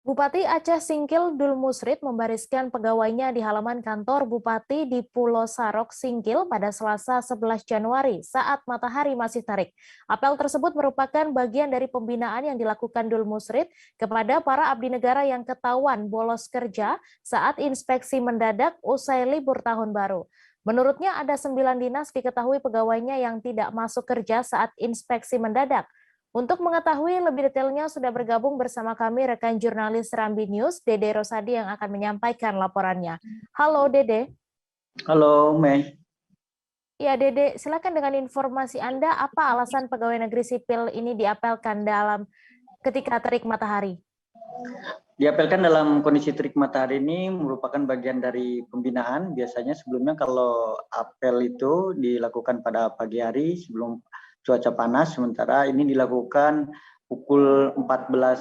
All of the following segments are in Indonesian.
Bupati Aceh Singkil Dul Musrid membariskan pegawainya di halaman kantor Bupati di Pulau Sarok, Singkil pada Selasa 11 Januari saat matahari masih terik. Apel tersebut merupakan bagian dari pembinaan yang dilakukan Dul Musrid kepada para abdi negara yang ketahuan bolos kerja saat inspeksi mendadak usai libur tahun baru. Menurutnya ada 9 dinas diketahui pegawainya yang tidak masuk kerja saat inspeksi mendadak. Untuk mengetahui lebih detailnya sudah bergabung bersama kami rekan jurnalis Serambi News, Dede Rosadi yang akan menyampaikan laporannya. Halo Dede. Halo Mei. Ya Dede, silakan dengan informasi Anda, apa alasan pegawai negeri sipil ini diapelkan dalam ketika terik matahari? Diapelkan dalam kondisi terik matahari ini merupakan bagian dari pembinaan. Biasanya sebelumnya kalau apel itu dilakukan pada pagi hari sebelum cuaca panas, sementara ini dilakukan pukul 14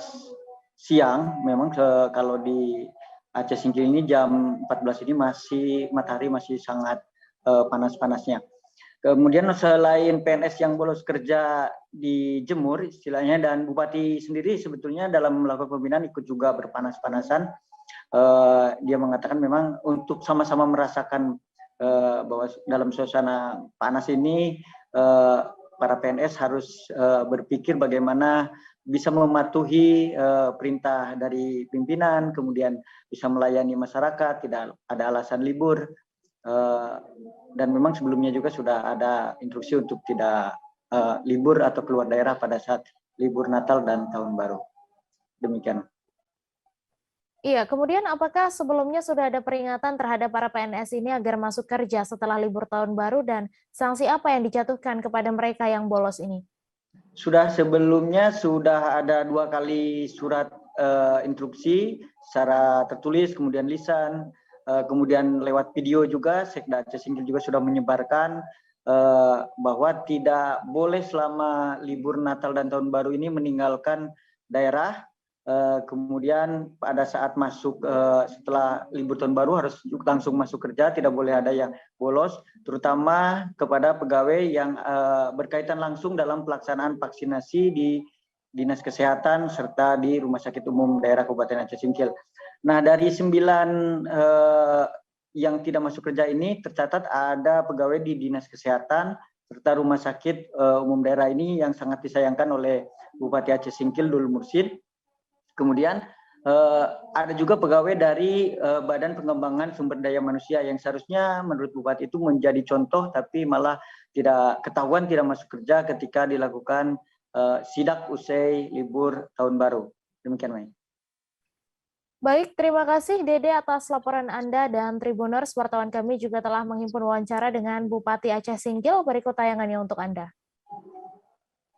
siang. Memang kalau di Aceh Singkil ini jam 14 ini matahari masih sangat panas-panasnya. Kemudian selain PNS yang bolos kerja dijemur istilahnya, dan Bupati sendiri sebetulnya dalam melakukan pembinaan ikut juga berpanas-panasan. Dia mengatakan memang untuk sama-sama merasakan bahwa dalam suasana panas ini para PNS harus berpikir bagaimana bisa mematuhi perintah dari pimpinan, kemudian bisa melayani masyarakat, tidak ada alasan libur. Dan memang sebelumnya juga sudah ada instruksi untuk tidak libur atau keluar daerah pada saat libur Natal dan Tahun Baru. Demikian. Iya, kemudian apakah sebelumnya sudah ada peringatan terhadap para PNS ini agar masuk kerja setelah libur Tahun Baru, dan sanksi apa yang dijatuhkan kepada mereka yang bolos ini? Sebelumnya sudah ada 2 kali surat instruksi secara tertulis, kemudian lisan, kemudian lewat video juga. Sekda Aceh Singkil juga sudah menyebarkan bahwa tidak boleh selama libur Natal dan Tahun Baru ini meninggalkan daerah. Kemudian pada saat masuk setelah libur Tahun Baru harus langsung masuk kerja, tidak boleh ada yang bolos, terutama kepada pegawai yang berkaitan langsung dalam pelaksanaan vaksinasi di Dinas Kesehatan serta di Rumah Sakit Umum Daerah Kabupaten Aceh Singkil. Nah, dari 9 yang tidak masuk kerja ini tercatat ada pegawai di Dinas Kesehatan serta Rumah Sakit Umum Daerah ini yang sangat disayangkan oleh Bupati Aceh Singkil Dul Mursid. Kemudian ada juga pegawai dari Badan Pengembangan Sumber Daya Manusia yang seharusnya menurut Bupati itu menjadi contoh, tapi malah tidak ketahuan tidak masuk kerja ketika dilakukan sidak usai libur Tahun Baru. Demikian, Mai. Baik, terima kasih Dede atas laporan Anda, dan Tribuners, wartawan kami juga telah menghimpun wawancara dengan Bupati Aceh Singkil. Berikut tayangannya untuk Anda.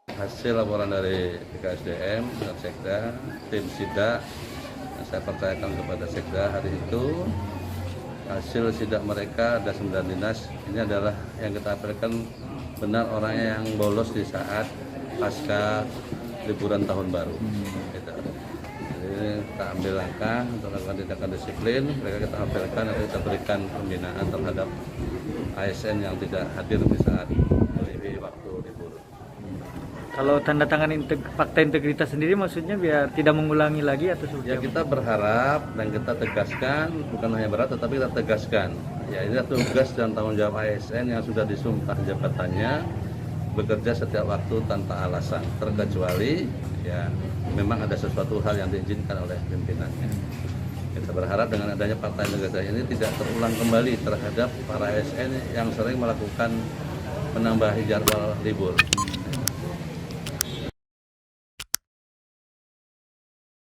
Hasil laporan dari BKSDM dan Sekda, tim sidak, saya percayakan kepada Sekda hari itu. Hasil sidak mereka ada 9 dinas. Ini adalah yang kita apelkan benar orangnya yang bolos di saat pasca liburan Tahun Baru. Jadi kita ambil langkah untuk melakukan tindakan disiplin. Mereka kita apelkan atau kita berikan pembinaan terhadap ASN yang tidak hadir di saat waktu libur. Kalau tanda tangan fakta integritas sendiri maksudnya biar tidak mengulangi lagi atau seperti ya apa? Kita berharap dan kita tegaskan, bukan hanya berharap tetapi kita tegaskan. Ya, ini tugas dan tanggung jawab ASN yang sudah disumpah jabatannya bekerja setiap waktu tanpa alasan, terkecuali ya memang ada sesuatu hal yang diizinkan oleh pimpinannya. Kita berharap dengan adanya fakta integritas ini tidak terulang kembali terhadap para ASN yang sering melakukan menambahi jadwal libur.